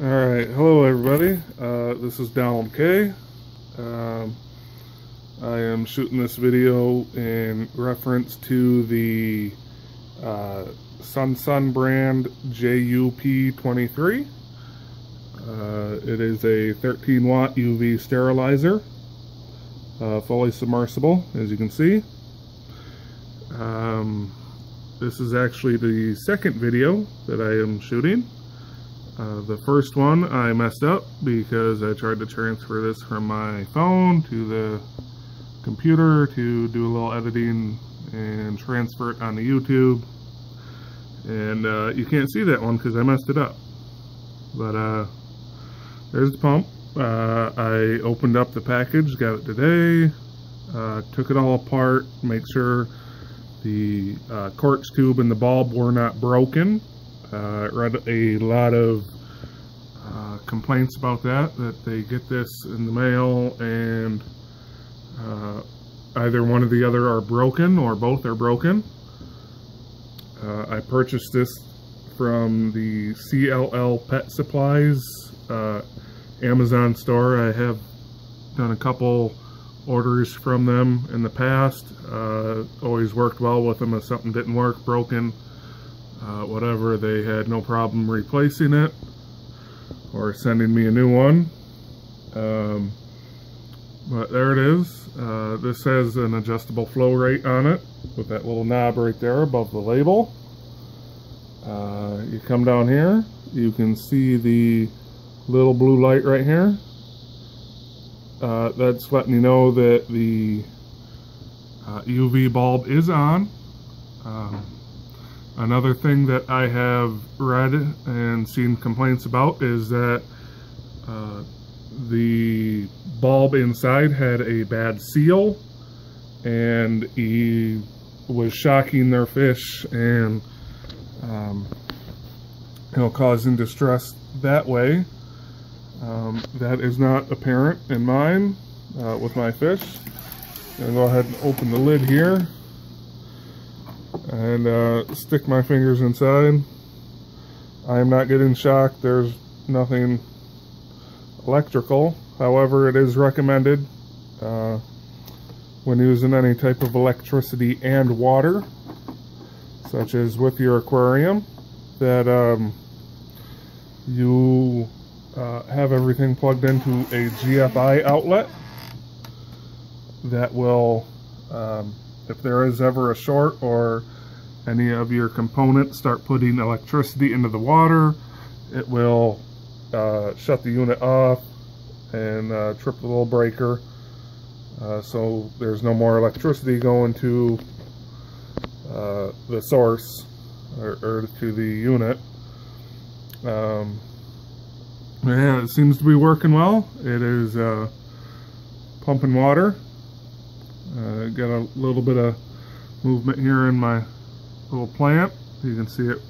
Alright, hello everybody. This is Donald K. I am shooting this video in reference to the SunSun brand JUP-23. It is a 13 watt UV sterilizer, fully submersible, as you can see. This is actually the second video that I am shooting. The first one I messed up because I tried to transfer this from my phone to the computer to do a little editing and transfer it onto YouTube. And you can't see that one because I messed it up. But there's the pump. I opened up the package, got it today, took it all apart, make sure the corks tube and the bulb were not broken. Read a lot of complaints about that they get this in the mail and either one or the other are broken or both are broken. I purchased this from the CLL Pet Supplies Amazon store. I have done a couple orders from them in the past. Always worked well with them. If something didn't work, broken, whatever, they had no problem replacing it or sending me a new one. But there it is. This has an adjustable flow rate on it with that little knob right there above the label. You come down here, you can see the little blue light right here. That's letting you know that the UV bulb is on. Another thing that I have read and seen complaints about is that the bulb inside had a bad seal, and he was shocking their fish and causing distress that way. That is not apparent in mine with my fish. I'm going to go ahead and open the lid here and stick my fingers inside. I am not getting shocked. There's nothing electrical. However, it is recommended when using any type of electricity and water, such as with your aquarium, that you have everything plugged into a GFI outlet that will, if there is ever a short or any of your components start putting electricity into the water, it will shut the unit off and trip the little breaker, so there's no more electricity going to the source or to the unit. Yeah, it seems to be working well. It is pumping water. Got a little bit of movement here in my little plant. You can see it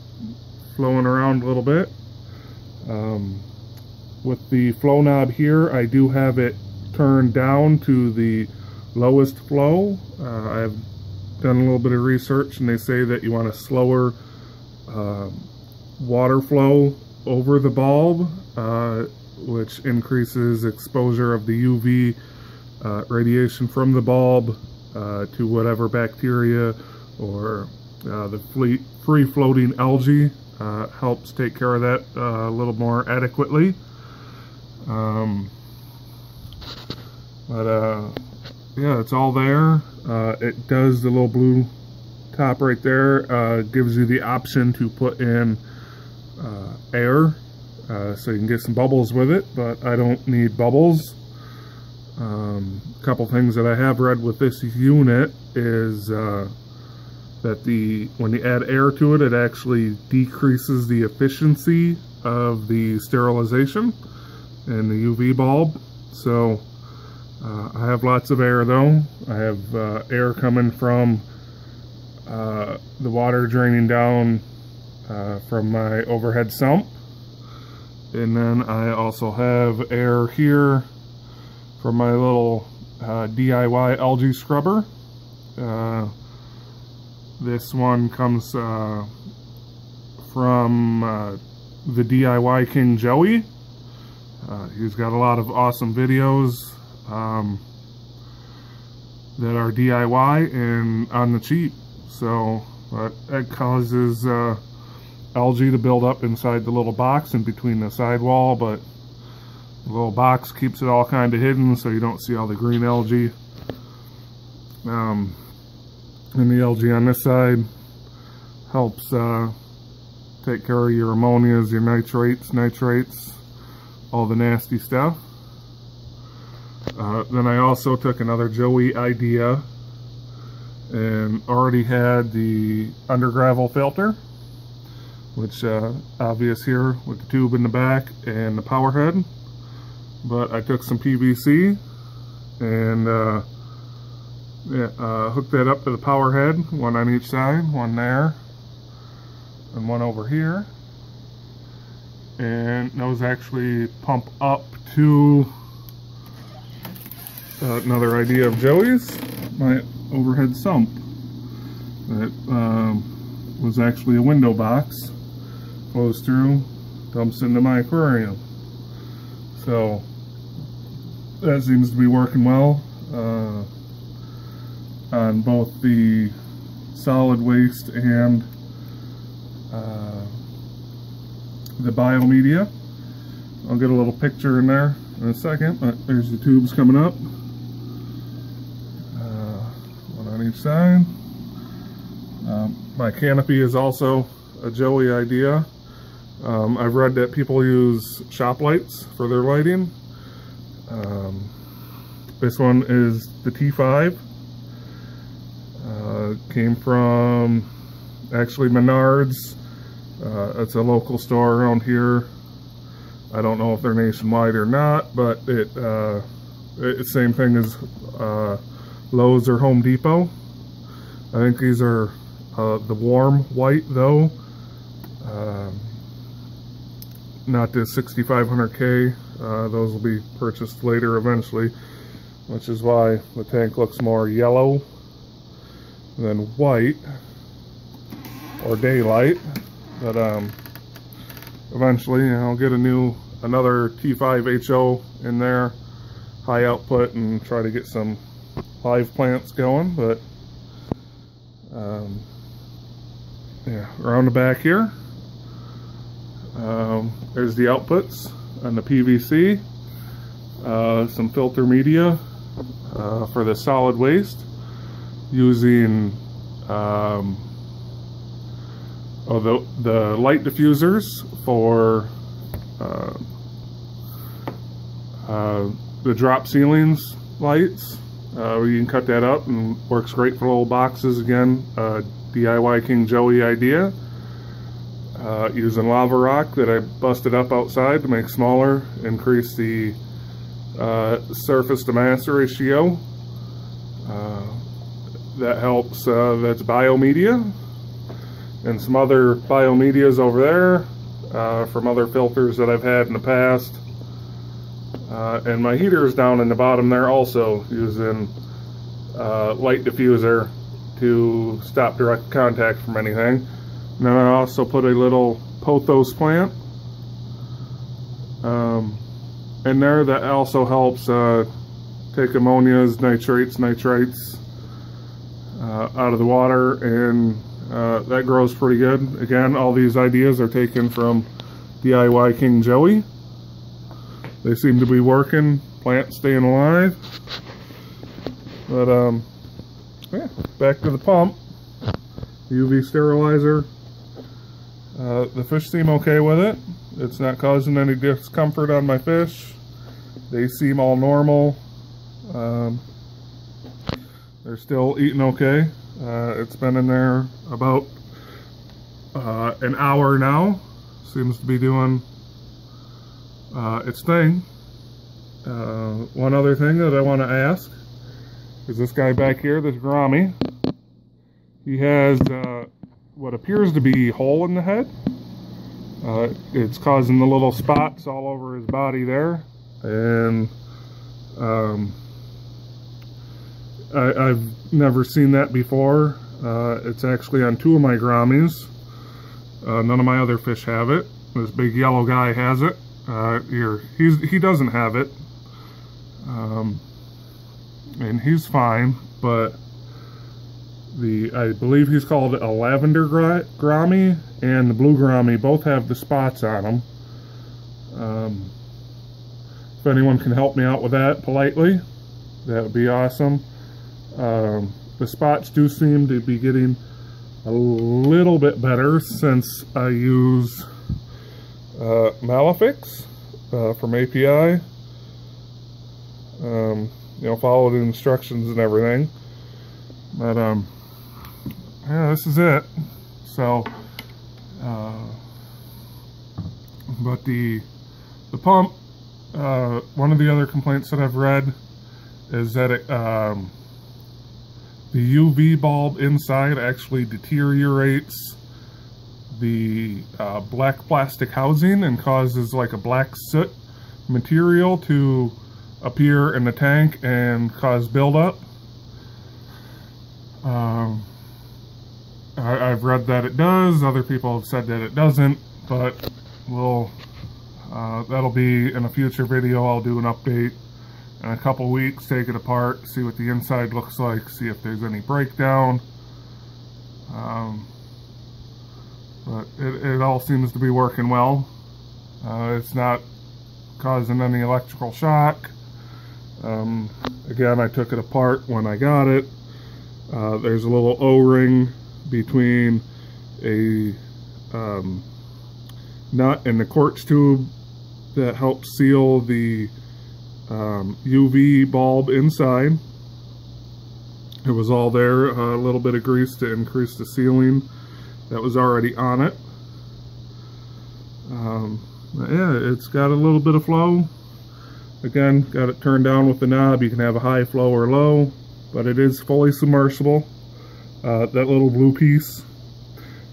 flowing around a little bit. With the flow knob here, I do have it turned down to the lowest flow. I've done a little bit of research, and they say that you want a slower water flow over the bulb, which increases exposure of the UV radiation from the bulb to whatever bacteria or the free-floating algae. Helps take care of that a little more adequately. Yeah, it's all there. It does, the little blue top right there gives you the option to put in air, so you can get some bubbles with it, but I don't need bubbles. A couple things that I have read with this unit is that when you add air to it, it actually decreases the efficiency of the sterilization and the UV bulb. So I have lots of air though. I have air coming from the water draining down from my overhead sump, and then I also have air here from my little DIY algae scrubber. This one comes from the DIY King Joey. He's got a lot of awesome videos that are DIY and on the cheap. So that causes algae to build up inside the little box in between the sidewall, but the little box keeps it all kind of hidden so you don't see all the green algae. And the algae on this side helps take care of your ammonias, your nitrates, all the nasty stuff. Then I also took another Joey idea and already had the under gravel filter, which obvious here with the tube in the back and the power head. But I took some PVC and hooked that up to the power head, one on each side, one there and one over here. And those actually pump up to another idea of Joey's, my overhead sump. That was actually a window box, goes through, dumps into my aquarium. So that seems to be working well on both the solid waste and the biomedia. I'll get a little picture in there in a second, but there's the tubes coming up. One on each side. My canopy is also a Joey idea. I've read that people use shop lights for their lighting. This one is the T5. Came from actually Menards. It's a local store around here. I don't know if they're nationwide or not, but it's the same thing as Lowe's or Home Depot. I think these are the warm white though, not the 6500K. Those will be purchased later eventually, which is why the tank looks more yellow than white or daylight. But eventually I'll get another T5HO in there, high output, and try to get some live plants going. But yeah, around the back here, there's the outputs on the PVC, some filter media for the solid waste, using the light diffusers for the drop ceilings lights. You can cut that up and works great for little boxes. Again, DIY King Joey idea. Using lava rock that I busted up outside to make smaller, increase the surface to mass ratio. That helps. That's biomedia. And some other biomedias over there from other filters that I've had in the past. And my heater is down in the bottom there also, using light diffuser to stop direct contact from anything. And then I also put a little pothos plant in there that also helps take ammonias, nitrates out of the water, and that grows pretty good. Again, all these ideas are taken from DIY King Joey. They seem to be working, plants staying alive. But yeah, back to the pump. UV sterilizer. The fish seem okay with it. It's not causing any discomfort on my fish. They seem all normal. They're still eating okay. It's been in there about an hour now. Seems to be doing its thing. One other thing that I want to ask is this guy back here, this Grammy. He has what appears to be a hole in the head. It's causing the little spots all over his body there, and I've never seen that before. It's actually on two of my Grammies. None of my other fish have it. This big yellow guy has it. He doesn't have it, and he's fine. But I believe he's called a lavender Grammy and the blue Grammy both have the spots on them. If anyone can help me out with that politely, that would be awesome. The spots do seem to be getting a little bit better since I use Malefics from API. You know, follow the instructions and everything. But yeah, this is it. So, but the pump, one of the other complaints that I've read is that the UV bulb inside actually deteriorates the black plastic housing and causes like a black soot material to appear in the tank and cause buildup. I've read that it does. Other people have said that it doesn't, but that'll be in a future video. I'll do an update in a couple weeks, take it apart, see what the inside looks like, see if there's any breakdown. But it all seems to be working well. It's not causing any electrical shock. Again, I took it apart when I got it. There's a little O-ring between a nut and the quartz tube that helps seal the UV bulb inside. It was all there, a little bit of grease to increase the sealing that was already on it. Yeah, it's got a little bit of flow. Again, got it turned down with the knob. You can have a high flow or low, but it is fully submersible. That little blue piece,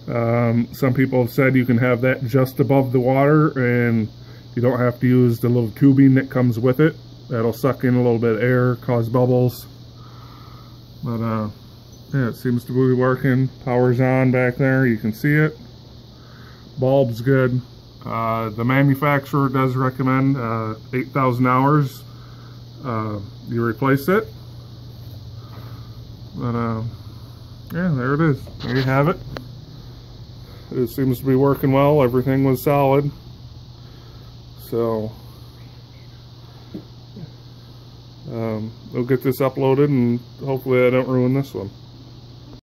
some people have said you can have that just above the water and you don't have to use the little tubing that comes with it. That'll suck in a little bit of air, cause bubbles. But yeah, it seems to be working. Power's on back there, you can see it. Bulb's good. The manufacturer does recommend 8,000 hours you replace it. But yeah, there it is. There you have it. It seems to be working well. Everything was solid. So we'll get this uploaded and hopefully I don't ruin this one.